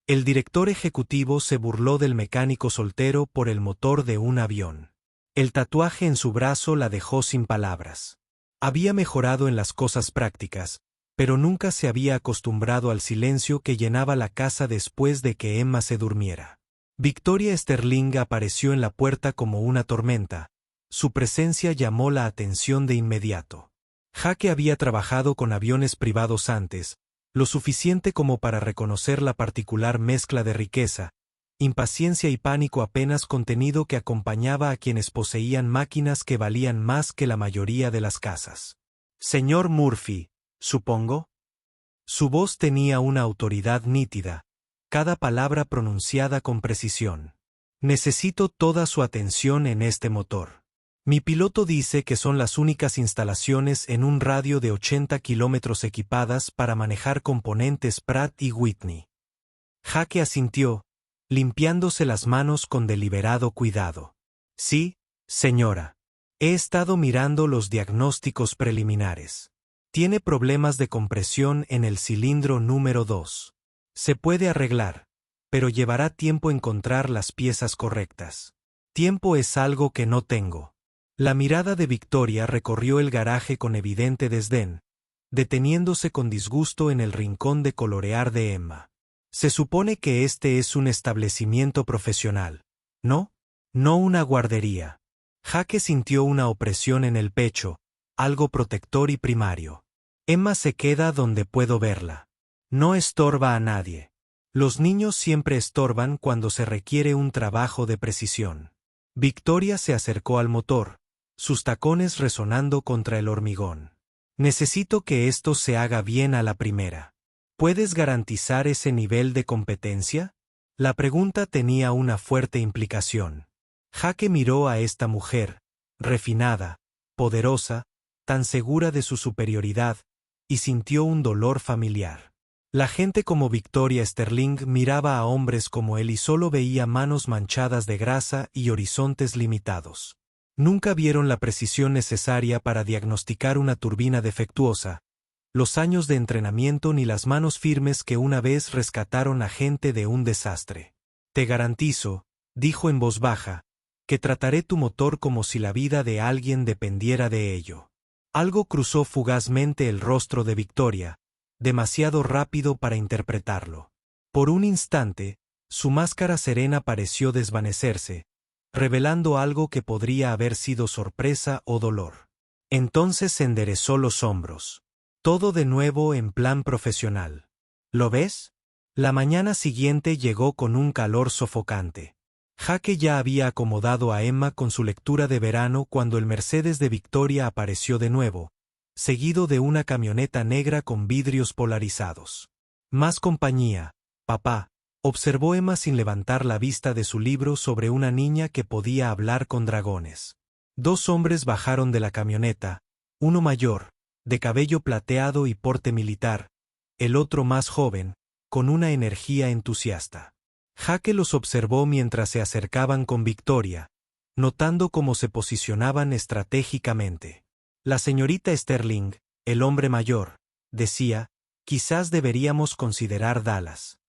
El director ejecutivo se burló del mecánico soltero por el motor de un avión. El tatuaje en su brazo la dejó sin palabras. Había mejorado en las cosas prácticas, pero nunca se había acostumbrado al silencio que llenaba la casa después de que Emma se durmiera. Victoria Sterling apareció en la puerta como una tormenta. Su presencia llamó la atención de inmediato. Jake había trabajado con aviones privados antes, lo suficiente como para reconocer la particular mezcla de riqueza, impaciencia y pánico apenas contenido que acompañaba a quienes poseían máquinas que valían más que la mayoría de las casas. Señor Murphy, supongo. Su voz tenía una autoridad nítida, cada palabra pronunciada con precisión. Necesito toda su atención en este motor. Mi piloto dice que son las únicas instalaciones en un radio de 80 kilómetros equipadas para manejar componentes Pratt y Whitney. Jake asintió, limpiándose las manos con deliberado cuidado. Sí, señora. He estado mirando los diagnósticos preliminares. Tiene problemas de compresión en el cilindro número 2. Se puede arreglar, pero llevará tiempo encontrar las piezas correctas. Tiempo es algo que no tengo. La mirada de Victoria recorrió el garaje con evidente desdén, deteniéndose con disgusto en el rincón de colorear de Emma. Se supone que este es un establecimiento profesional, ¿no? No una guardería. Jake sintió una opresión en el pecho, algo protector y primario. Emma se queda donde puedo verla. No estorba a nadie. Los niños siempre estorban cuando se requiere un trabajo de precisión. Victoria se acercó al motor, sus tacones resonando contra el hormigón. Necesito que esto se haga bien a la primera. ¿Puedes garantizar ese nivel de competencia? La pregunta tenía una fuerte implicación. Jake miró a esta mujer, refinada, poderosa, tan segura de su superioridad, y sintió un dolor familiar. La gente como Victoria Sterling miraba a hombres como él y solo veía manos manchadas de grasa y horizontes limitados. Nunca vieron la precisión necesaria para diagnosticar una turbina defectuosa, los años de entrenamiento ni las manos firmes que una vez rescataron a gente de un desastre. Te garantizo, dijo en voz baja, que trataré tu motor como si la vida de alguien dependiera de ello. Algo cruzó fugazmente el rostro de Victoria, demasiado rápido para interpretarlo. Por un instante, su máscara serena pareció desvanecerse, revelando algo que podría haber sido sorpresa o dolor. Entonces enderezó los hombros. Todo de nuevo en plan profesional. ¿Lo ves? La mañana siguiente llegó con un calor sofocante. Jake ya había acomodado a Emma con su lectura de verano cuando el Mercedes de Victoria apareció de nuevo, seguido de una camioneta negra con vidrios polarizados. Más compañía, papá, observó Emma sin levantar la vista de su libro sobre una niña que podía hablar con dragones. Dos hombres bajaron de la camioneta, uno mayor, de cabello plateado y porte militar, el otro más joven, con una energía entusiasta. Jake los observó mientras se acercaban con Victoria, notando cómo se posicionaban estratégicamente. La señorita Sterling, el hombre mayor, decía, quizás deberíamos considerar Dallas.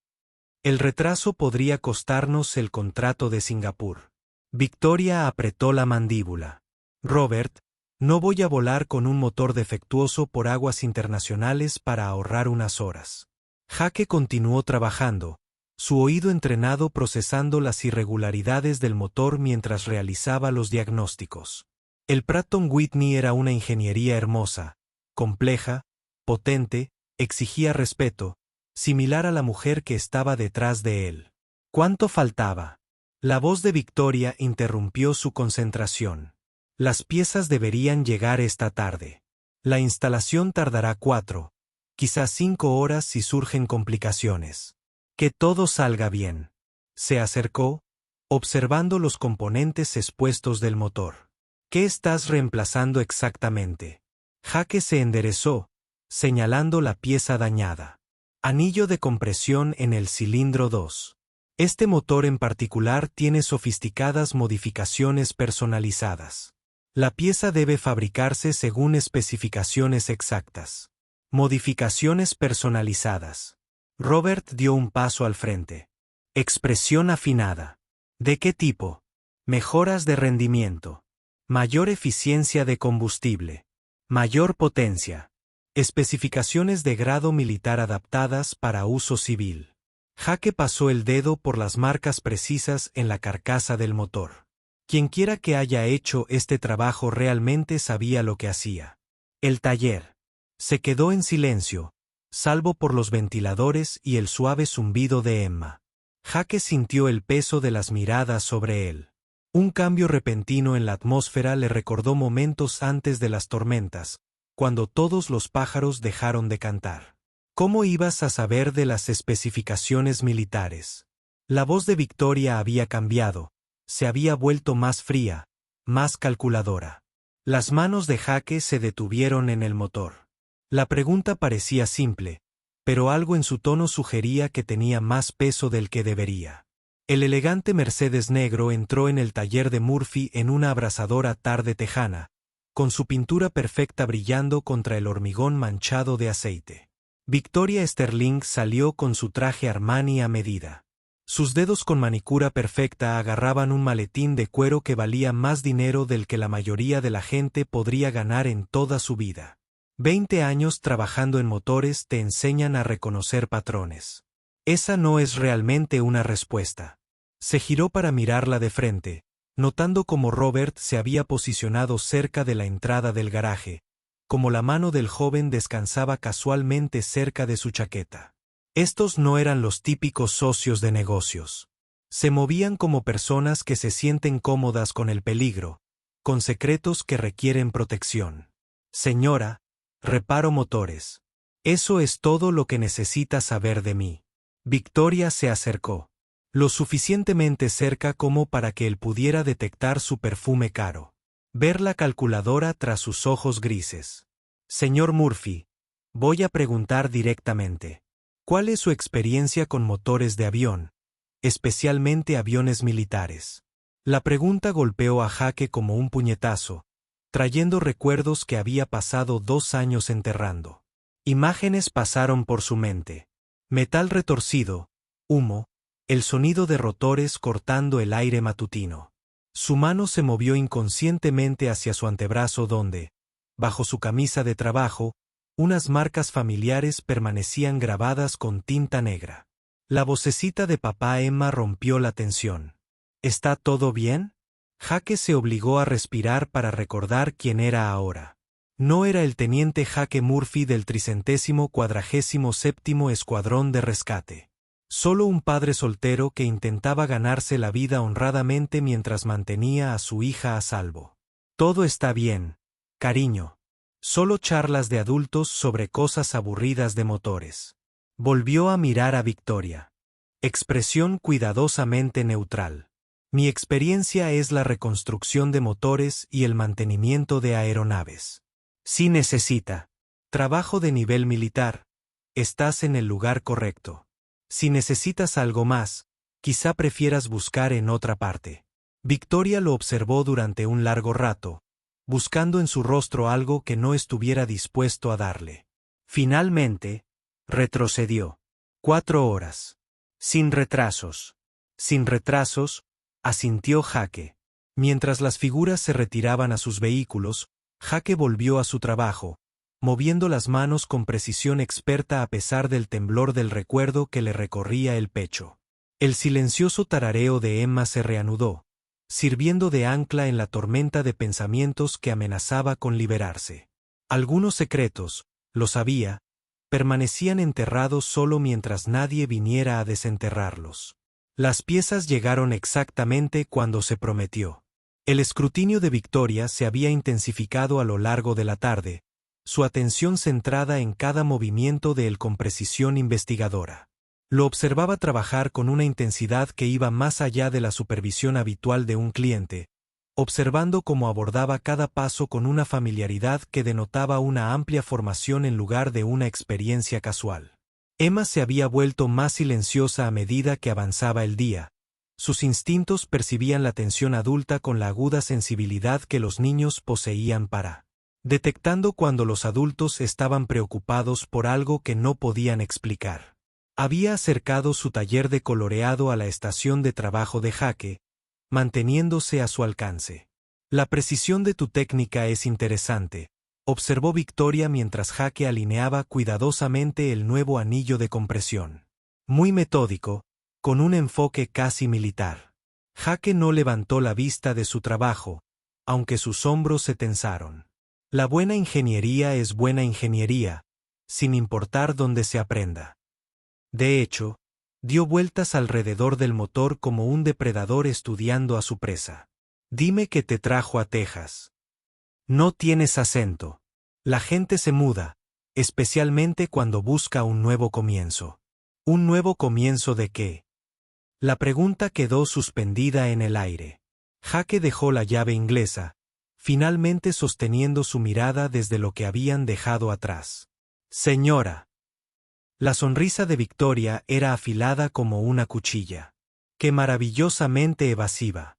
El retraso podría costarnos el contrato de Singapur. Victoria apretó la mandíbula. Robert, no voy a volar con un motor defectuoso por aguas internacionales para ahorrar unas horas. Jake continuó trabajando, su oído entrenado procesando las irregularidades del motor mientras realizaba los diagnósticos. El Pratt & Whitney era una ingeniería hermosa, compleja, potente, exigía respeto, similar a la mujer que estaba detrás de él. ¿Cuánto faltaba? La voz de Victoria interrumpió su concentración. Las piezas deberían llegar esta tarde. La instalación tardará 4, quizás 5 horas si surgen complicaciones. Que todo salga bien. Se acercó, observando los componentes expuestos del motor. ¿Qué estás reemplazando exactamente? Jake se enderezó, señalando la pieza dañada. Anillo de compresión en el cilindro 2. Este motor en particular tiene sofisticadas modificaciones personalizadas. La pieza debe fabricarse según especificaciones exactas. Modificaciones personalizadas. Robert dio un paso al frente. Expresión afinada. ¿De qué tipo? Mejoras de rendimiento. Mayor eficiencia de combustible. Mayor potencia. Especificaciones de grado militar adaptadas para uso civil. Jake pasó el dedo por las marcas precisas en la carcasa del motor. Quienquiera que haya hecho este trabajo realmente sabía lo que hacía. El taller. Se quedó en silencio, salvo por los ventiladores y el suave zumbido de Emma. Jake sintió el peso de las miradas sobre él. Un cambio repentino en la atmósfera le recordó momentos antes de las tormentas, cuando todos los pájaros dejaron de cantar. ¿Cómo ibas a saber de las especificaciones militares? La voz de Victoria había cambiado, se había vuelto más fría, más calculadora. Las manos de Jake se detuvieron en el motor. La pregunta parecía simple, pero algo en su tono sugería que tenía más peso del que debería. El elegante Mercedes negro entró en el taller de Murphy en una abrasadora tarde tejana, con su pintura perfecta brillando contra el hormigón manchado de aceite. Victoria Sterling salió con su traje Armani a medida. Sus dedos con manicura perfecta agarraban un maletín de cuero que valía más dinero del que la mayoría de la gente podría ganar en toda su vida. 20 años trabajando en motores te enseñan a reconocer patrones. Esa no es realmente una respuesta. Se giró para mirarla de frente, notando cómo Robert se había posicionado cerca de la entrada del garaje, como la mano del joven descansaba casualmente cerca de su chaqueta. Estos no eran los típicos socios de negocios. Se movían como personas que se sienten cómodas con el peligro, con secretos que requieren protección. Señora, reparo motores. Eso es todo lo que necesita saber de mí. Victoria se acercó, lo suficientemente cerca como para que él pudiera detectar su perfume caro. Ver la calculadora tras sus ojos grises. Señor Murphy, voy a preguntar directamente. ¿Cuál es su experiencia con motores de avión, especialmente aviones militares? La pregunta golpeó a Jake como un puñetazo, trayendo recuerdos que había pasado 2 años enterrando. Imágenes pasaron por su mente. Metal retorcido, humo, el sonido de rotores cortando el aire matutino. Su mano se movió inconscientemente hacia su antebrazo donde, bajo su camisa de trabajo, unas marcas familiares permanecían grabadas con tinta negra. La vocecita de papá Emma rompió la tensión. ¿Está todo bien? Jake se obligó a respirar para recordar quién era ahora. No era el teniente Jake Murphy del 347º Escuadrón de Rescate. Solo un padre soltero que intentaba ganarse la vida honradamente mientras mantenía a su hija a salvo. Todo está bien, cariño. Solo charlas de adultos sobre cosas aburridas de motores. Volvió a mirar a Victoria. Expresión cuidadosamente neutral. Mi experiencia es la reconstrucción de motores y el mantenimiento de aeronaves. Si necesita trabajo de nivel militar, estás en el lugar correcto. Si necesitas algo más, quizá prefieras buscar en otra parte. Victoria lo observó durante un largo rato, buscando en su rostro algo que no estuviera dispuesto a darle. Finalmente, retrocedió. 4 horas. Sin retrasos. Sin retrasos, asintió Jake. Mientras las figuras se retiraban a sus vehículos, Jake volvió a su trabajo, moviendo las manos con precisión experta a pesar del temblor del recuerdo que le recorría el pecho. El silencioso tarareo de Emma se reanudó, sirviendo de ancla en la tormenta de pensamientos que amenazaba con liberarse. Algunos secretos, lo sabía, permanecían enterrados solo mientras nadie viniera a desenterrarlos. Las piezas llegaron exactamente cuando se prometió. El escrutinio de Victoria se había intensificado a lo largo de la tarde, su atención centrada en cada movimiento de él con precisión investigadora. Lo observaba trabajar con una intensidad que iba más allá de la supervisión habitual de un cliente, observando cómo abordaba cada paso con una familiaridad que denotaba una amplia formación en lugar de una experiencia casual. Emma se había vuelto más silenciosa a medida que avanzaba el día. Sus instintos percibían la tensión adulta con la aguda sensibilidad que los niños poseían detectando cuando los adultos estaban preocupados por algo que no podían explicar. Había acercado su taller de coloreado a la estación de trabajo de Jake, manteniéndose a su alcance. La precisión de tu técnica es interesante, observó Victoria mientras Jake alineaba cuidadosamente el nuevo anillo de compresión. Muy metódico, con un enfoque casi militar. Jake no levantó la vista de su trabajo, aunque sus hombros se tensaron. La buena ingeniería es buena ingeniería, sin importar dónde se aprenda. De hecho, dio vueltas alrededor del motor como un depredador estudiando a su presa. Dime qué te trajo a Texas. No tienes acento. La gente se muda, especialmente cuando busca un nuevo comienzo. ¿Un nuevo comienzo de qué? La pregunta quedó suspendida en el aire. Jake dejó la llave inglesa, finalmente sosteniendo su mirada desde lo que habían dejado atrás. Señora. La sonrisa de Victoria era afilada como una cuchilla. ¡Qué maravillosamente evasiva!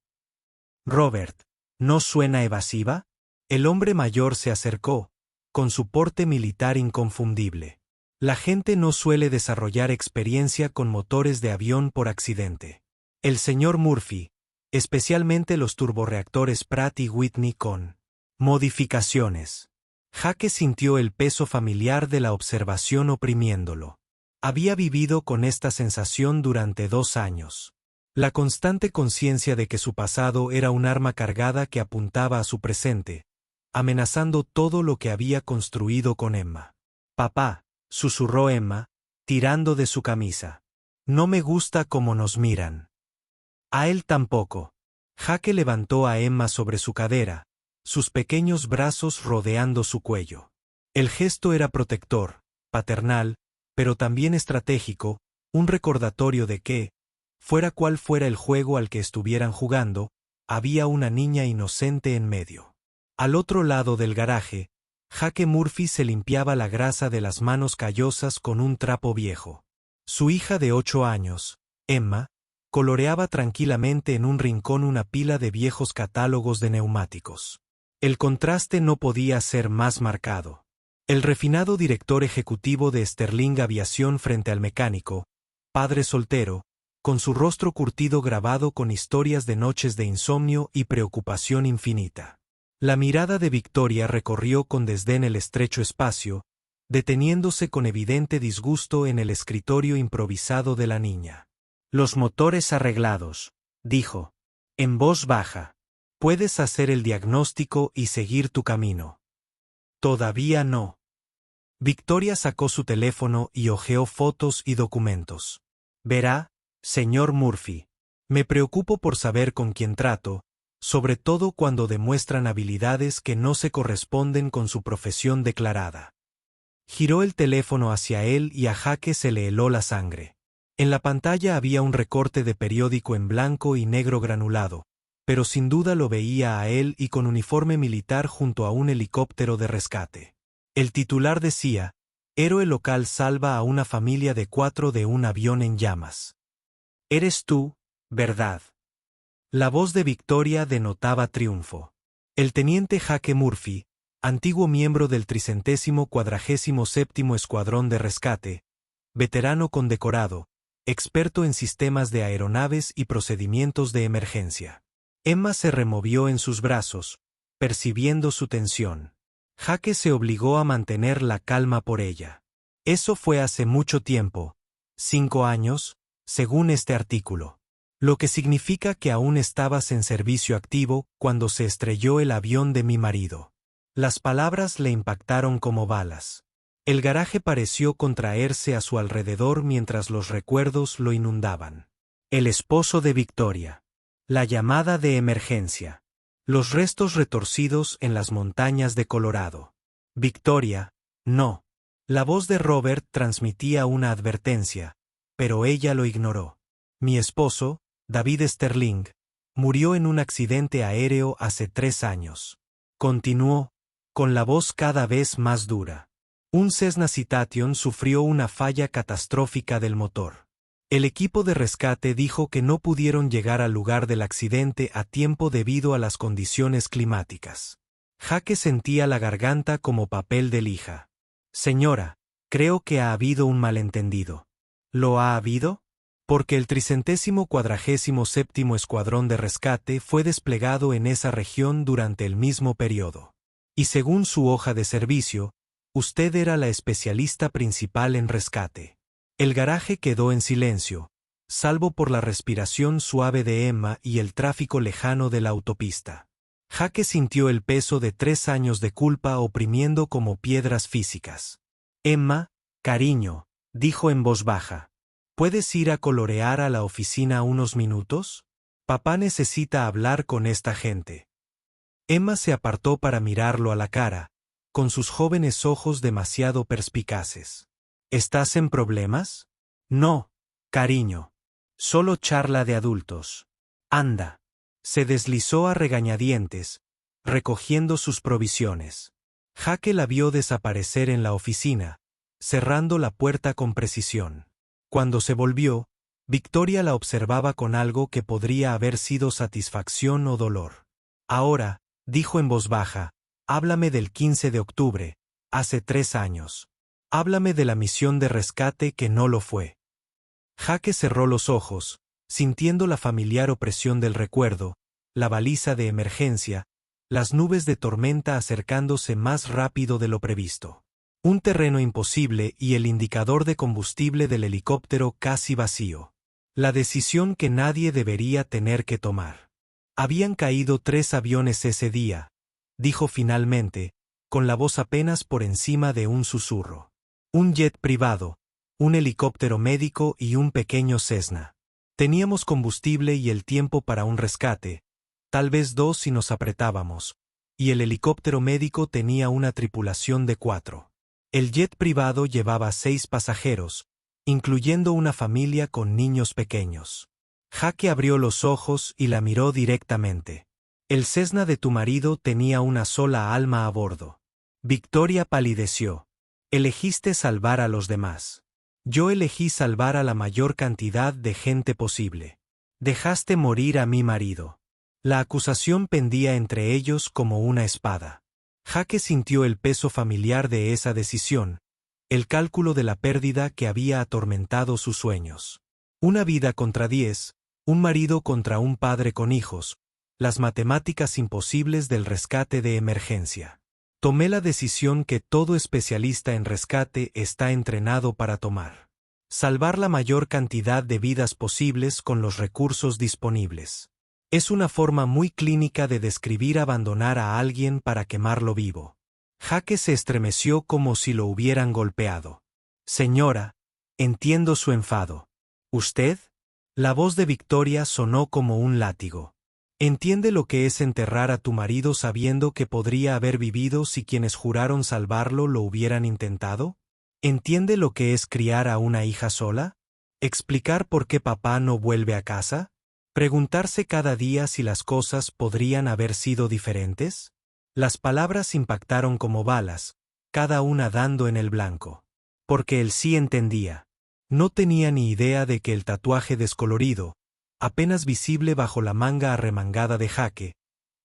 Robert, ¿no suena evasiva? El hombre mayor se acercó, con su porte militar inconfundible. La gente no suele desarrollar experiencia con motores de avión por accidente. El señor Murphy, especialmente los turborreactores Pratt y Whitney con modificaciones. Jake sintió el peso familiar de la observación oprimiéndolo. Había vivido con esta sensación durante 2 años. La constante conciencia de que su pasado era un arma cargada que apuntaba a su presente, amenazando todo lo que había construido con Emma. Papá, susurró Emma, tirando de su camisa. No me gusta cómo nos miran. A él tampoco. Jake levantó a Emma sobre su cadera, sus pequeños brazos rodeando su cuello. El gesto era protector, paternal, pero también estratégico, un recordatorio de que, fuera cual fuera el juego al que estuvieran jugando, había una niña inocente en medio. Al otro lado del garaje, Jake Murphy se limpiaba la grasa de las manos callosas con un trapo viejo. Su hija de 8 años, Emma, coloreaba tranquilamente en un rincón una pila de viejos catálogos de neumáticos. El contraste no podía ser más marcado. El refinado director ejecutivo de Sterling Aviación frente al mecánico, padre soltero, con su rostro curtido grabado con historias de noches de insomnio y preocupación infinita. La mirada de Victoria recorrió con desdén el estrecho espacio, deteniéndose con evidente disgusto en el escritorio improvisado de la niña. Los motores arreglados, dijo, en voz baja. Puedes hacer el diagnóstico y seguir tu camino. Todavía no. Victoria sacó su teléfono y hojeó fotos y documentos. Verá, señor Murphy, me preocupo por saber con quién trato, sobre todo cuando demuestran habilidades que no se corresponden con su profesión declarada. Giró el teléfono hacia él y a Jake se le heló la sangre. En la pantalla había un recorte de periódico en blanco y negro granulado, pero sin duda lo veía a él y con uniforme militar junto a un helicóptero de rescate. El titular decía, héroe local salva a una familia de 4 de un avión en llamas. Eres tú, ¿verdad? La voz de Victoria denotaba triunfo. El teniente Jake Murphy, antiguo miembro del 347º Escuadrón de Rescate, veterano condecorado, experto en sistemas de aeronaves y procedimientos de emergencia. Emma se removió en sus brazos, percibiendo su tensión. Jake se obligó a mantener la calma por ella. Eso fue hace mucho tiempo, 5 años, según este artículo. Lo que significa que aún estabas en servicio activo cuando se estrelló el avión de mi marido. Las palabras le impactaron como balas. El garaje pareció contraerse a su alrededor mientras los recuerdos lo inundaban. El esposo de Victoria. La llamada de emergencia. Los restos retorcidos en las montañas de Colorado. Victoria, no. La voz de Robert transmitía una advertencia, pero ella lo ignoró. Mi esposo, David Sterling, murió en un accidente aéreo hace 3 años. Continuó, con la voz cada vez más dura. Un Cessna Citation sufrió una falla catastrófica del motor. El equipo de rescate dijo que no pudieron llegar al lugar del accidente a tiempo debido a las condiciones climáticas. Jake sentía la garganta como papel de lija. Señora, creo que ha habido un malentendido. ¿Lo ha habido? Porque el 347º Escuadrón de Rescate fue desplegado en esa región durante el mismo periodo. Y según su hoja de servicio, usted era la especialista principal en rescate. El garaje quedó en silencio, salvo por la respiración suave de Emma y el tráfico lejano de la autopista. Jake sintió el peso de 3 años de culpa oprimiendo como piedras físicas. Emma, cariño, dijo en voz baja. ¿Puedes ir a colorear a la oficina unos minutos? Papá necesita hablar con esta gente. Emma se apartó para mirarlo a la cara, con sus jóvenes ojos demasiado perspicaces. ¿Estás en problemas? No, cariño. Solo charla de adultos. Anda. Se deslizó a regañadientes, recogiendo sus provisiones. Jake la vio desaparecer en la oficina, cerrando la puerta con precisión. Cuando se volvió, Victoria la observaba con algo que podría haber sido satisfacción o dolor. Ahora, dijo en voz baja, háblame del 15 de octubre, hace 3 años. Háblame de la misión de rescate que no lo fue. Jake cerró los ojos, sintiendo la familiar opresión del recuerdo, la baliza de emergencia, las nubes de tormenta acercándose más rápido de lo previsto. Un terreno imposible y el indicador de combustible del helicóptero casi vacío. La decisión que nadie debería tener que tomar. Habían caído 3 aviones ese día, dijo finalmente, con la voz apenas por encima de un susurro. Un jet privado, un helicóptero médico y un pequeño Cessna. Teníamos combustible y el tiempo para un rescate, tal vez 2 si nos apretábamos, y el helicóptero médico tenía una tripulación de 4. El jet privado llevaba 6 pasajeros, incluyendo una familia con niños pequeños. Jake abrió los ojos y la miró directamente. El Cessna de tu marido tenía una sola alma a bordo. Victoria palideció. Elegiste salvar a los demás. Yo elegí salvar a la mayor cantidad de gente posible. Dejaste morir a mi marido. La acusación pendía entre ellos como una espada. Jake sintió el peso familiar de esa decisión, el cálculo de la pérdida que había atormentado sus sueños. Una vida contra 10, un marido contra un padre con hijos, las matemáticas imposibles del rescate de emergencia. Tomé la decisión que todo especialista en rescate está entrenado para tomar. Salvar la mayor cantidad de vidas posibles con los recursos disponibles. Es una forma muy clínica de describir abandonar a alguien para quemarlo vivo. Jake se estremeció como si lo hubieran golpeado. Señora, entiendo su enfado. ¿Usted? La voz de Victoria sonó como un látigo. ¿Entiende lo que es enterrar a tu marido sabiendo que podría haber vivido si quienes juraron salvarlo lo hubieran intentado? ¿Entiende lo que es criar a una hija sola? ¿Explicar por qué papá no vuelve a casa? ¿Preguntarse cada día si las cosas podrían haber sido diferentes? Las palabras impactaron como balas, cada una dando en el blanco. Porque él sí entendía. No tenía ni idea de que el tatuaje descolorido, apenas visible bajo la manga arremangada de Jake,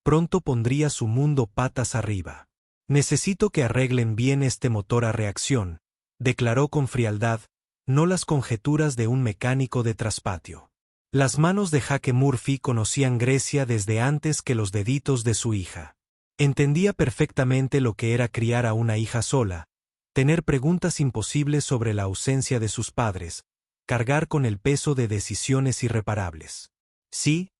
pronto pondría su mundo patas arriba. Necesito que arreglen bien este motor a reacción, declaró con frialdad, no las conjeturas de un mecánico de traspatio. Las manos de Jake Murphy conocían Grecia desde antes que los deditos de su hija. Entendía perfectamente lo que era criar a una hija sola, tener preguntas imposibles sobre la ausencia de sus padres, cargar con el peso de decisiones irreparables. Sí,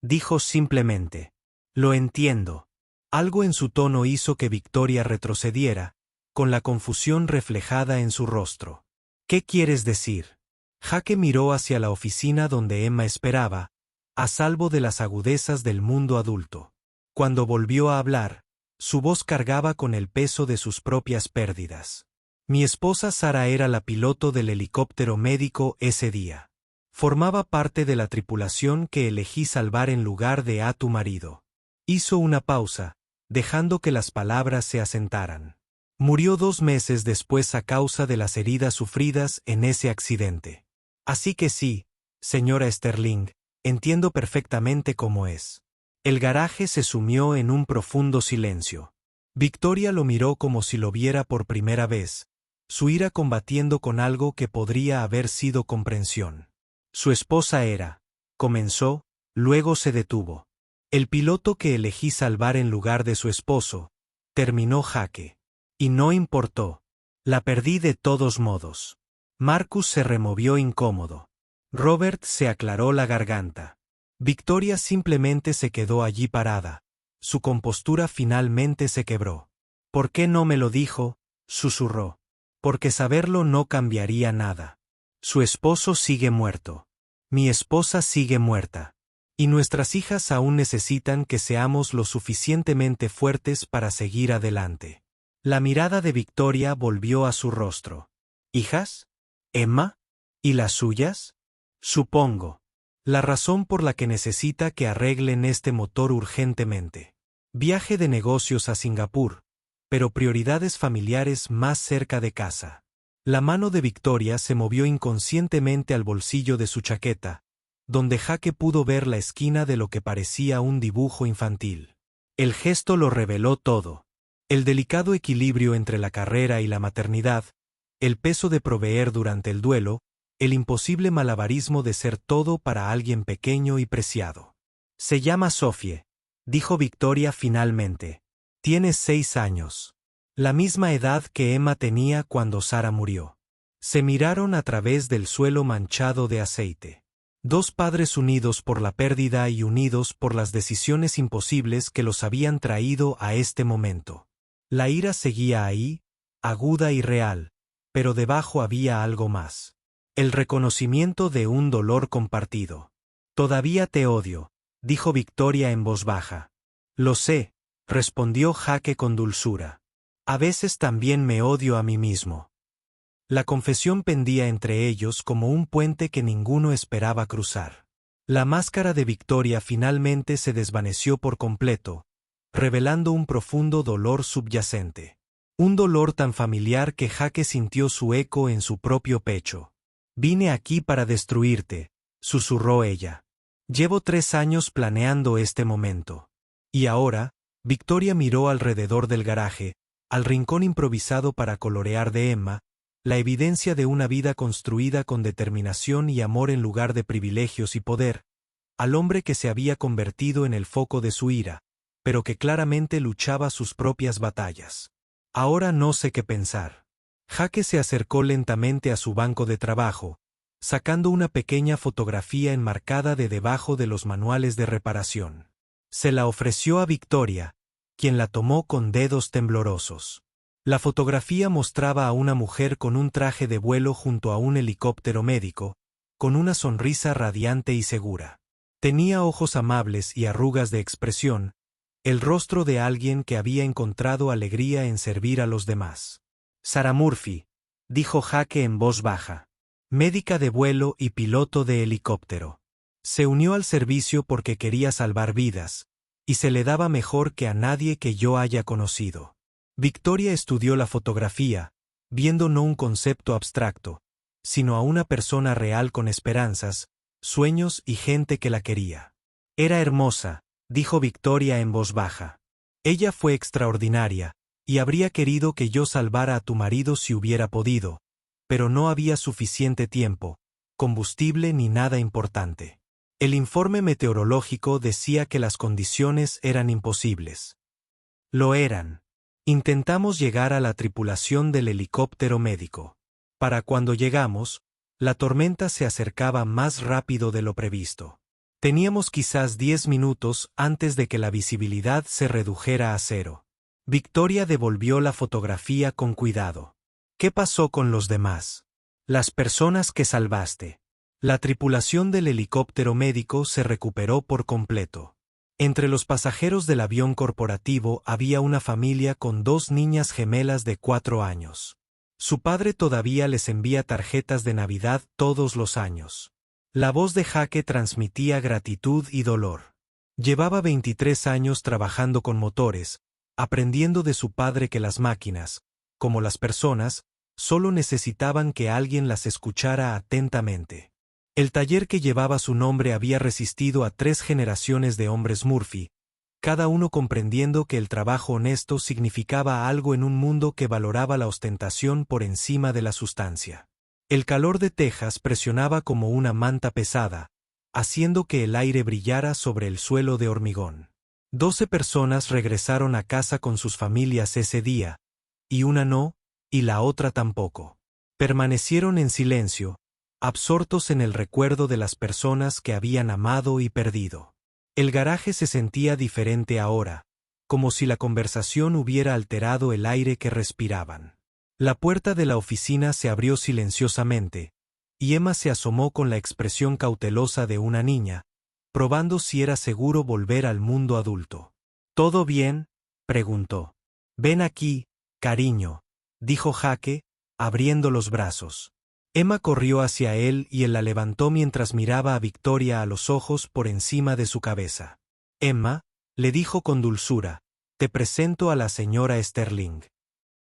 dijo simplemente. Lo entiendo. Algo en su tono hizo que Victoria retrocediera, con la confusión reflejada en su rostro. ¿Qué quieres decir? Jake miró hacia la oficina donde Emma esperaba, a salvo de las agudezas del mundo adulto. Cuando volvió a hablar, su voz cargaba con el peso de sus propias pérdidas. Mi esposa Sara era la piloto del helicóptero médico ese día. Formaba parte de la tripulación que elegí salvar en lugar de a tu marido. Hizo una pausa, dejando que las palabras se asentaran. Murió 2 meses después a causa de las heridas sufridas en ese accidente. Así que sí, señora Sterling, entiendo perfectamente cómo es. El garaje se sumió en un profundo silencio. Victoria lo miró como si lo viera por primera vez, su ira combatiendo con algo que podría haber sido comprensión. Su esposa era. Comenzó, luego se detuvo. El piloto que elegí salvar en lugar de su esposo, terminó Jake. Y no importó. La perdí de todos modos. Marcus se removió incómodo. Robert se aclaró la garganta. Victoria simplemente se quedó allí parada. Su compostura finalmente se quebró. ¿Por qué no me lo dijo?, susurró. Porque saberlo no cambiaría nada. Su esposo sigue muerto. Mi esposa sigue muerta. Y nuestras hijas aún necesitan que seamos lo suficientemente fuertes para seguir adelante. La mirada de Victoria volvió a su rostro. ¿Hijas? ¿Emma? ¿Y las suyas? Supongo. La razón por la que necesita que arreglen este motor urgentemente. Viaje de negocios a Singapur, pero prioridades familiares más cerca de casa. La mano de Victoria se movió inconscientemente al bolsillo de su chaqueta, donde Jake pudo ver la esquina de lo que parecía un dibujo infantil. El gesto lo reveló todo. El delicado equilibrio entre la carrera y la maternidad, el peso de proveer durante el duelo, el imposible malabarismo de ser todo para alguien pequeño y preciado. Se llama Sophie, dijo Victoria finalmente. Tiene 6 años. La misma edad que Emma tenía cuando Sara murió. Se miraron a través del suelo manchado de aceite. Dos padres unidos por la pérdida y unidos por las decisiones imposibles que los habían traído a este momento. La ira seguía ahí, aguda y real, pero debajo había algo más. El reconocimiento de un dolor compartido. Todavía te odio, dijo Victoria en voz baja. Lo sé, respondió Jake con dulzura. A veces también me odio a mí mismo. La confesión pendía entre ellos como un puente que ninguno esperaba cruzar. La máscara de Victoria finalmente se desvaneció por completo, revelando un profundo dolor subyacente. Un dolor tan familiar que Jake sintió su eco en su propio pecho. Vine aquí para destruirte, susurró ella. Llevo 3 años planeando este momento. Y ahora, Victoria miró alrededor del garaje, al rincón improvisado para colorear de Emma, la evidencia de una vida construida con determinación y amor en lugar de privilegios y poder, al hombre que se había convertido en el foco de su ira, pero que claramente luchaba sus propias batallas. Ahora no sé qué pensar. Jake se acercó lentamente a su banco de trabajo, sacando una pequeña fotografía enmarcada de debajo de los manuales de reparación. Se la ofreció a Victoria, quien la tomó con dedos temblorosos. La fotografía mostraba a una mujer con un traje de vuelo junto a un helicóptero médico, con una sonrisa radiante y segura. Tenía ojos amables y arrugas de expresión, el rostro de alguien que había encontrado alegría en servir a los demás. Sara Murphy, dijo Jake en voz baja. Médica de vuelo y piloto de helicóptero. Se unió al servicio porque quería salvar vidas, y se le daba mejor que a nadie que yo haya conocido. Victoria estudió la fotografía, viendo no un concepto abstracto, sino a una persona real con esperanzas, sueños y gente que la quería. Era hermosa, dijo Victoria en voz baja. Ella fue extraordinaria, y habría querido que yo salvara a tu marido si hubiera podido, pero no había suficiente tiempo, combustible ni nada importante. El informe meteorológico decía que las condiciones eran imposibles. Lo eran. Intentamos llegar a la tripulación del helicóptero médico. Para cuando llegamos, la tormenta se acercaba más rápido de lo previsto. Teníamos quizás 10 minutos antes de que la visibilidad se redujera a 0. Victoria devolvió la fotografía con cuidado. ¿Qué pasó con los demás? Las personas que salvaste. La tripulación del helicóptero médico se recuperó por completo. Entre los pasajeros del avión corporativo había una familia con 2 niñas gemelas de 4 años. Su padre todavía les envía tarjetas de Navidad todos los años. La voz de Jake transmitía gratitud y dolor. Llevaba 23 años trabajando con motores, aprendiendo de su padre que las máquinas, como las personas, solo necesitaban que alguien las escuchara atentamente. El taller que llevaba su nombre había resistido a 3 generaciones de hombres Murphy, cada uno comprendiendo que el trabajo honesto significaba algo en un mundo que valoraba la ostentación por encima de la sustancia. El calor de Texas presionaba como una manta pesada, haciendo que el aire brillara sobre el suelo de hormigón. 12 personas regresaron a casa con sus familias ese día, y una no, y la otra tampoco. Permanecieron en silencio, absortos en el recuerdo de las personas que habían amado y perdido. El garaje se sentía diferente ahora, como si la conversación hubiera alterado el aire que respiraban. La puerta de la oficina se abrió silenciosamente, y Emma se asomó con la expresión cautelosa de una niña, probando si era seguro volver al mundo adulto. ¿Todo bien?, preguntó. Ven aquí, cariño, dijo Jake, abriendo los brazos. Emma corrió hacia él y él la levantó mientras miraba a Victoria a los ojos por encima de su cabeza. Emma, le dijo con dulzura, te presento a la señora Sterling.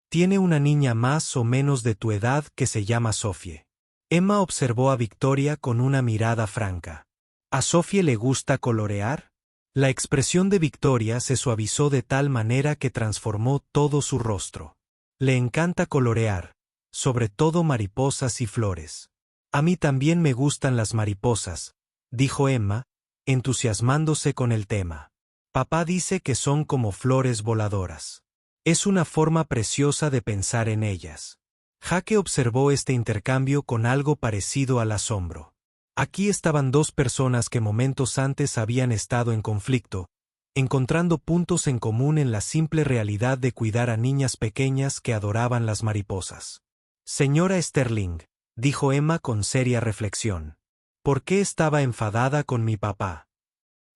Tiene una niña más o menos de tu edad que se llama Sophie. Emma observó a Victoria con una mirada franca. ¿A Sophie le gusta colorear? La expresión de Victoria se suavizó de tal manera que transformó todo su rostro. Le encanta colorear, sobre todo mariposas y flores. A mí también me gustan las mariposas, dijo Emma, entusiasmándose con el tema. Papá dice que son como flores voladoras. Es una forma preciosa de pensar en ellas. Jake observó este intercambio con algo parecido al asombro. Aquí estaban dos personas que momentos antes habían estado en conflicto, encontrando puntos en común en la simple realidad de cuidar a niñas pequeñas que adoraban las mariposas. Señora Sterling, dijo Emma con seria reflexión. ¿Por qué estaba enfadada con mi papá?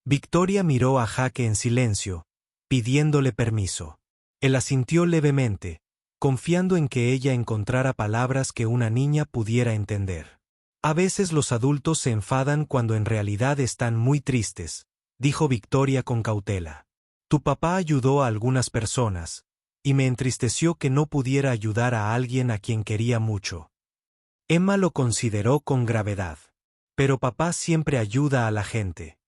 Victoria miró a Jake en silencio, pidiéndole permiso. Él asintió levemente, confiando en que ella encontrara palabras que una niña pudiera entender. A veces los adultos se enfadan cuando en realidad están muy tristes, dijo Victoria con cautela. Tu papá ayudó a algunas personas, y me entristeció que no pudiera ayudar a alguien a quien quería mucho. Emma lo consideró con gravedad. Pero papá siempre ayuda a la gente.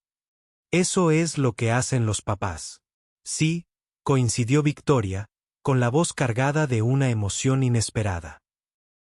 Eso es lo que hacen los papás. Sí, coincidió Victoria, con la voz cargada de una emoción inesperada.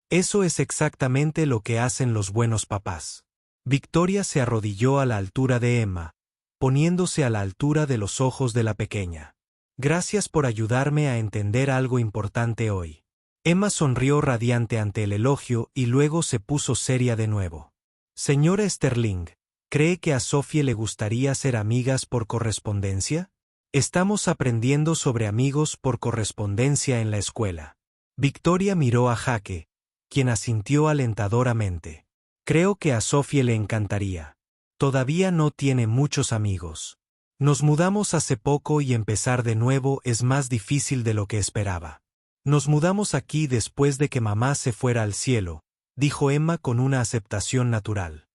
Eso es exactamente lo que hacen los buenos papás. Victoria se arrodilló a la altura de Emma, poniéndose a la altura de los ojos de la pequeña. Gracias por ayudarme a entender algo importante hoy. Emma sonrió radiante ante el elogio y luego se puso seria de nuevo. Señora Sterling, ¿cree que a Sophie le gustaría ser amigas por correspondencia? Estamos aprendiendo sobre amigos por correspondencia en la escuela. Victoria miró a Jake, quien asintió alentadoramente. Creo que a Sophie le encantaría. Todavía no tiene muchos amigos. Nos mudamos hace poco y empezar de nuevo es más difícil de lo que esperaba. Nos mudamos aquí después de que mamá se fuera al cielo, dijo Emma con una aceptación natural.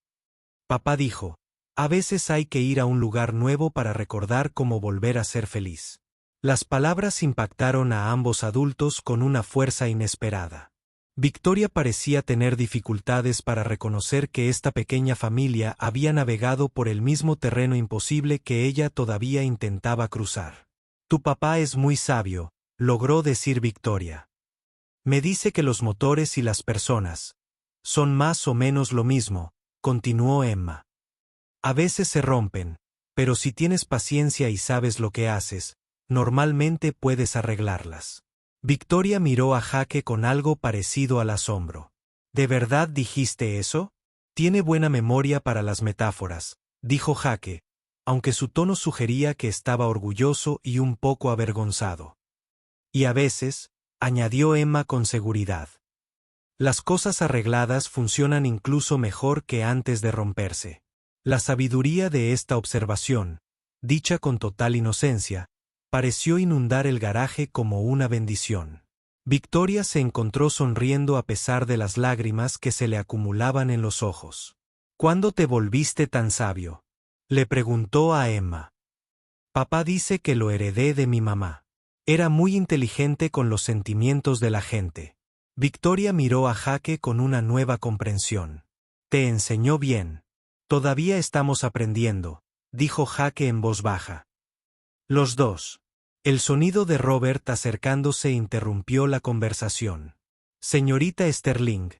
Papá dijo, a veces hay que ir a un lugar nuevo para recordar cómo volver a ser feliz. Las palabras impactaron a ambos adultos con una fuerza inesperada. Victoria parecía tener dificultades para reconocer que esta pequeña familia había navegado por el mismo terreno imposible que ella todavía intentaba cruzar. Tu papá es muy sabio, logró decir Victoria. Me dice que los motores y las personas son más o menos lo mismo, continuó Emma. A veces se rompen, pero si tienes paciencia y sabes lo que haces, normalmente puedes arreglarlas. Victoria miró a Jake con algo parecido al asombro. ¿De verdad dijiste eso? Tiene buena memoria para las metáforas, dijo Jake, aunque su tono sugería que estaba orgulloso y un poco avergonzado. Y a veces, añadió Emma con seguridad. Las cosas arregladas funcionan incluso mejor que antes de romperse. La sabiduría de esta observación, dicha con total inocencia, pareció inundar el garaje como una bendición. Victoria se encontró sonriendo a pesar de las lágrimas que se le acumulaban en los ojos. ¿Cuándo te volviste tan sabio?, le preguntó a Emma. Papá dice que lo heredé de mi mamá. Era muy inteligente con los sentimientos de la gente. Victoria miró a Jake con una nueva comprensión. Te enseñó bien. Todavía estamos aprendiendo, dijo Jake en voz baja. Los dos. El sonido de Robert acercándose interrumpió la conversación. Señorita Sterling,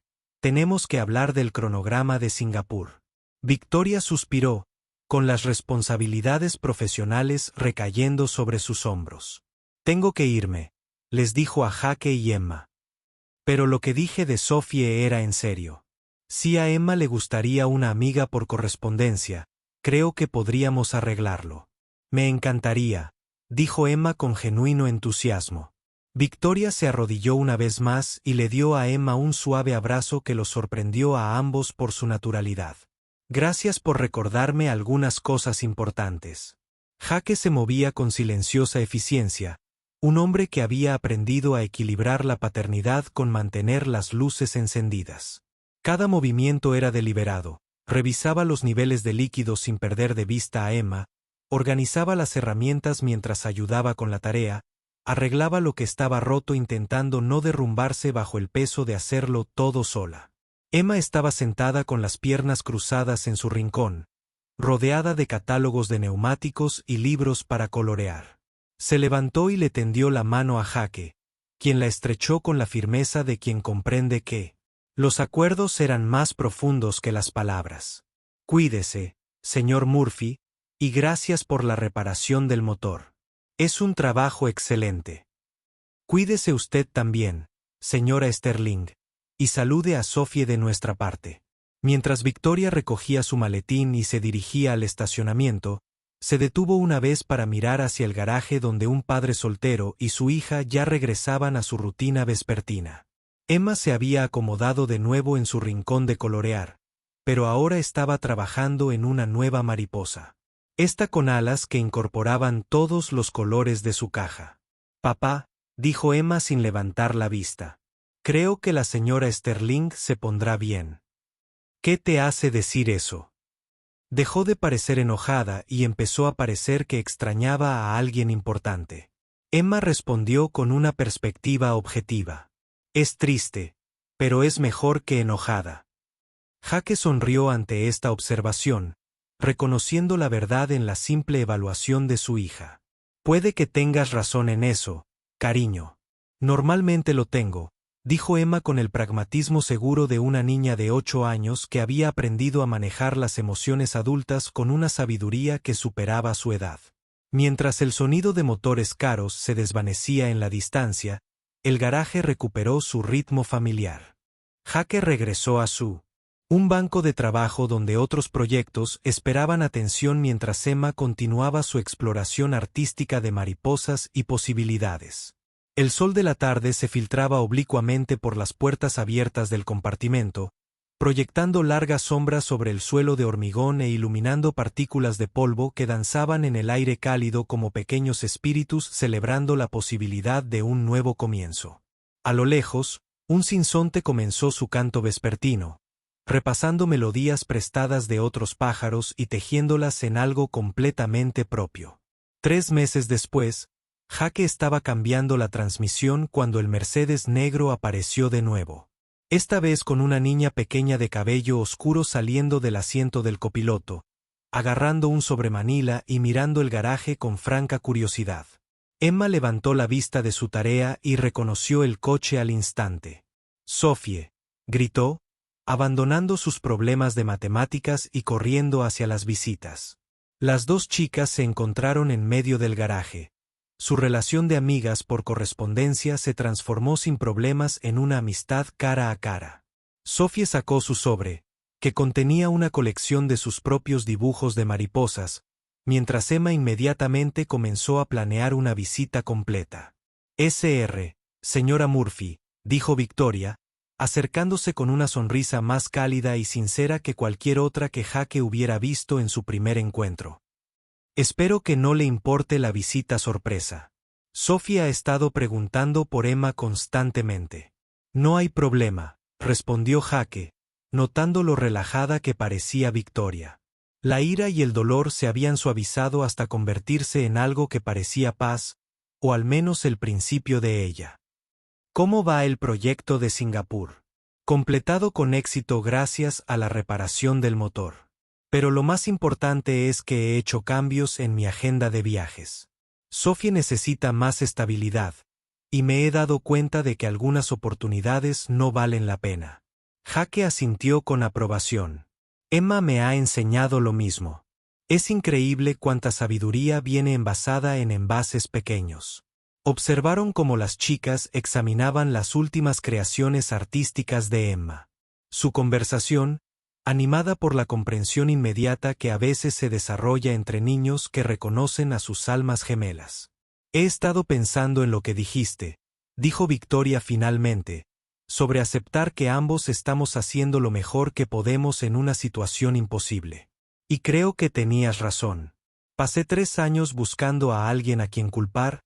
tenemos que hablar del cronograma de Singapur. Victoria suspiró, con las responsabilidades profesionales recayendo sobre sus hombros. Tengo que irme, les dijo a Jake y Emma. Pero lo que dije de Sophie era en serio. Si a Emma le gustaría una amiga por correspondencia, creo que podríamos arreglarlo. Me encantaría, dijo Emma con genuino entusiasmo. Victoria se arrodilló una vez más y le dio a Emma un suave abrazo que los sorprendió a ambos por su naturalidad. Gracias por recordarme algunas cosas importantes. Jake se movía con silenciosa eficiencia, un hombre que había aprendido a equilibrar la paternidad con mantener las luces encendidas. Cada movimiento era deliberado, revisaba los niveles de líquidos sin perder de vista a Emma, organizaba las herramientas mientras ayudaba con la tarea, arreglaba lo que estaba roto intentando no derrumbarse bajo el peso de hacerlo todo sola. Emma estaba sentada con las piernas cruzadas en su rincón, rodeada de catálogos de neumáticos y libros para colorear. Se levantó y le tendió la mano a Jake, quien la estrechó con la firmeza de quien comprende que los acuerdos eran más profundos que las palabras. Cuídese, señor Murphy, y gracias por la reparación del motor. Es un trabajo excelente. Cuídese usted también, señora Sterling, y salude a Sophie de nuestra parte. Mientras Victoria recogía su maletín y se dirigía al estacionamiento, se detuvo una vez para mirar hacia el garaje donde un padre soltero y su hija ya regresaban a su rutina vespertina. Emma se había acomodado de nuevo en su rincón de colorear, pero ahora estaba trabajando en una nueva mariposa. Esta con alas que incorporaban todos los colores de su caja. Papá, dijo Emma sin levantar la vista. Creo que la señora Sterling se pondrá bien. ¿Qué te hace decir eso? Dejó de parecer enojada y empezó a parecer que extrañaba a alguien importante. Emma respondió con una perspectiva objetiva. Es triste, pero es mejor que enojada. Jake sonrió ante esta observación, reconociendo la verdad en la simple evaluación de su hija. Puede que tengas razón en eso, cariño. Normalmente lo tengo, dijo Emma con el pragmatismo seguro de una niña de 8 años que había aprendido a manejar las emociones adultas con una sabiduría que superaba su edad. Mientras el sonido de motores caros se desvanecía en la distancia, el garaje recuperó su ritmo familiar. Jake regresó a un banco de trabajo donde otros proyectos esperaban atención mientras Emma continuaba su exploración artística de mariposas y posibilidades. El sol de la tarde se filtraba oblicuamente por las puertas abiertas del compartimento, proyectando largas sombras sobre el suelo de hormigón e iluminando partículas de polvo que danzaban en el aire cálido como pequeños espíritus celebrando la posibilidad de un nuevo comienzo. A lo lejos, un sinsonte comenzó su canto vespertino, repasando melodías prestadas de otros pájaros y tejiéndolas en algo completamente propio. 3 meses después, Jake estaba cambiando la transmisión cuando el Mercedes negro apareció de nuevo. Esta vez con una niña pequeña de cabello oscuro saliendo del asiento del copiloto, agarrando un sobremanila y mirando el garaje con franca curiosidad. Emma levantó la vista de su tarea y reconoció el coche al instante. «Sophie», gritó, abandonando sus problemas de matemáticas y corriendo hacia las visitas. Las dos chicas se encontraron en medio del garaje. Su relación de amigas por correspondencia se transformó sin problemas en una amistad cara a cara. Sophie sacó su sobre, que contenía una colección de sus propios dibujos de mariposas, mientras Emma inmediatamente comenzó a planear una visita completa. «Sr. señora Murphy», dijo Victoria, acercándose con una sonrisa más cálida y sincera que cualquier otra que Jake hubiera visto en su primer encuentro. Espero que no le importe la visita sorpresa. Sophie ha estado preguntando por Emma constantemente. No hay problema, respondió Jake, notando lo relajada que parecía Victoria. La ira y el dolor se habían suavizado hasta convertirse en algo que parecía paz, o al menos el principio de ella. ¿Cómo va el proyecto de Singapur? Completado con éxito gracias a la reparación del motor. Pero lo más importante es que he hecho cambios en mi agenda de viajes. Sophie necesita más estabilidad, y me he dado cuenta de que algunas oportunidades no valen la pena. Jake asintió con aprobación. Emma me ha enseñado lo mismo. Es increíble cuánta sabiduría viene envasada en envases pequeños. Observaron cómo las chicas examinaban las últimas creaciones artísticas de Emma. Su conversación, animada por la comprensión inmediata que a veces se desarrolla entre niños que reconocen a sus almas gemelas. He estado pensando en lo que dijiste, dijo Victoria finalmente, sobre aceptar que ambos estamos haciendo lo mejor que podemos en una situación imposible. Y creo que tenías razón. Pasé 3 años buscando a alguien a quien culpar,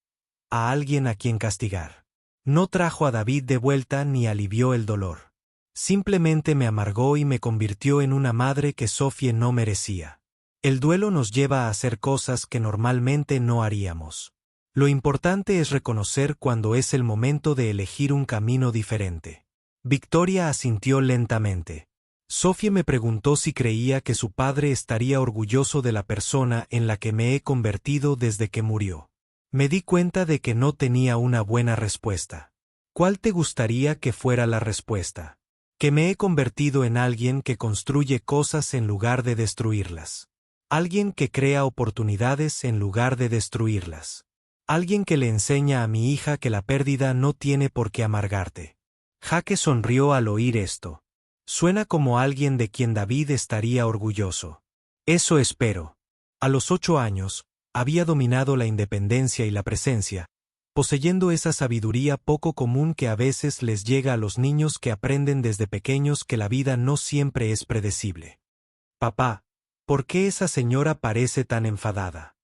a alguien a quien castigar. No trajo a David de vuelta ni alivió el dolor. Simplemente me amargó y me convirtió en una madre que Sophie no merecía. El duelo nos lleva a hacer cosas que normalmente no haríamos. Lo importante es reconocer cuando es el momento de elegir un camino diferente. Victoria asintió lentamente. Sophie me preguntó si creía que su padre estaría orgulloso de la persona en la que me he convertido desde que murió. Me di cuenta de que no tenía una buena respuesta. ¿Cuál te gustaría que fuera la respuesta? Que me he convertido en alguien que construye cosas en lugar de destruirlas. Alguien que crea oportunidades en lugar de destruirlas. Alguien que le enseña a mi hija que la pérdida no tiene por qué amargarte. Jake sonrió al oír esto. Suena como alguien de quien David estaría orgulloso. Eso espero. A los 8 años, había dominado la independencia y la presencia, poseyendo esa sabiduría poco común que a veces les llega a los niños que aprenden desde pequeños que la vida no siempre es predecible. Papá, ¿por qué esa señora parece tan enfadada?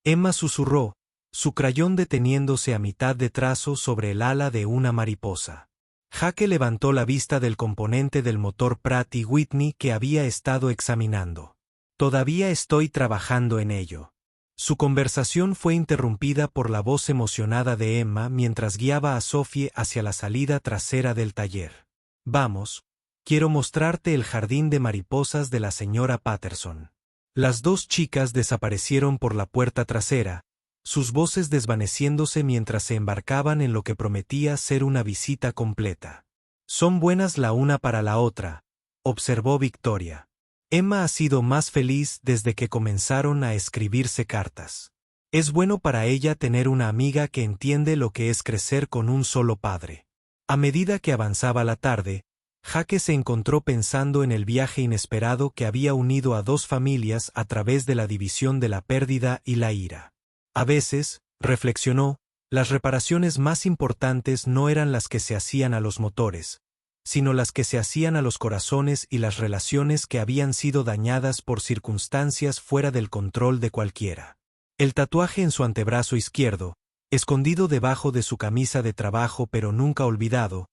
Emma susurró, su crayón deteniéndose a mitad de trazo sobre el ala de una mariposa. Jake levantó la vista del componente del motor Pratt y Whitney que había estado examinando. Todavía estoy trabajando en ello. Su conversación fue interrumpida por la voz emocionada de Emma mientras guiaba a Sophie hacia la salida trasera del taller. Vamos, quiero mostrarte el jardín de mariposas de la señora Patterson. Las 2 chicas desaparecieron por la puerta trasera, sus voces desvaneciéndose mientras se embarcaban en lo que prometía ser una visita completa. Son buenas la una para la otra, observó Victoria. Emma ha sido más feliz desde que comenzaron a escribirse cartas. Es bueno para ella tener una amiga que entiende lo que es crecer con un solo padre. A medida que avanzaba la tarde, Jake se encontró pensando en el viaje inesperado que había unido a 2 familias a través de la división de la pérdida y la ira. A veces, reflexionó, las reparaciones más importantes no eran las que se hacían a los motores, sino las que se hacían a los corazones y las relaciones que habían sido dañadas por circunstancias fuera del control de cualquiera. El tatuaje en su antebrazo izquierdo, escondido debajo de su camisa de trabajo pero nunca olvidado,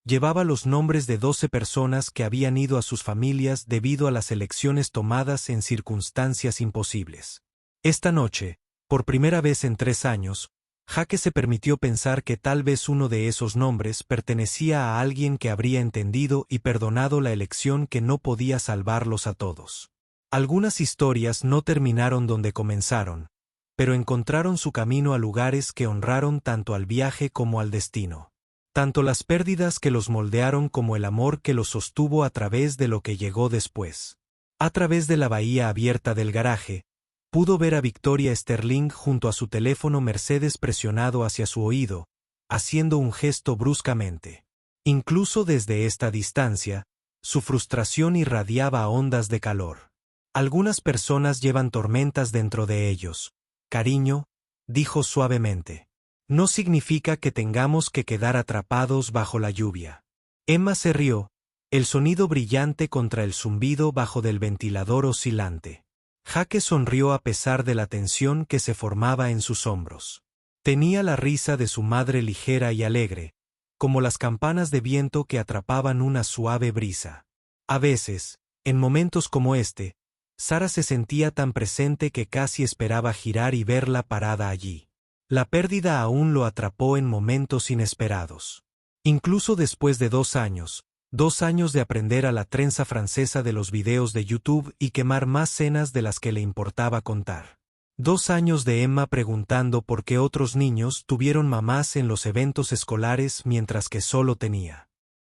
llevaba los nombres de 12 personas que habían ido a sus familias debido a las elecciones tomadas en circunstancias imposibles. Esta noche, por primera vez en 3 años, Jake se permitió pensar que tal vez uno de esos nombres pertenecía a alguien que habría entendido y perdonado la elección que no podía salvarlos a todos. Algunas historias no terminaron donde comenzaron, pero encontraron su camino a lugares que honraron tanto al viaje como al destino. Tanto las pérdidas que los moldearon como el amor que los sostuvo a través de lo que llegó después. A través de la bahía abierta del garaje, pudo ver a Victoria Sterling junto a su teléfono Mercedes presionado hacia su oído, haciendo un gesto bruscamente. Incluso desde esta distancia, su frustración irradiaba ondas de calor. Algunas personas llevan tormentas dentro de ellos. Cariño, dijo suavemente. No significa que tengamos que quedar atrapados bajo la lluvia. Emma se rió, el sonido brillante contra el zumbido bajo del ventilador oscilante. Jake sonrió a pesar de la tensión que se formaba en sus hombros. Tenía la risa de su madre ligera y alegre, como las campanas de viento que atrapaban una suave brisa. A veces, en momentos como este, Sara se sentía tan presente que casi esperaba girar y verla parada allí. La pérdida aún lo atrapó en momentos inesperados. Incluso después de 2 años, 2 años de aprender a la trenza francesa de los videos de YouTube y quemar más cenas de las que le importaba contar. 2 años de Emma preguntando por qué otros niños tuvieron mamás en los eventos escolares mientras que solo tenía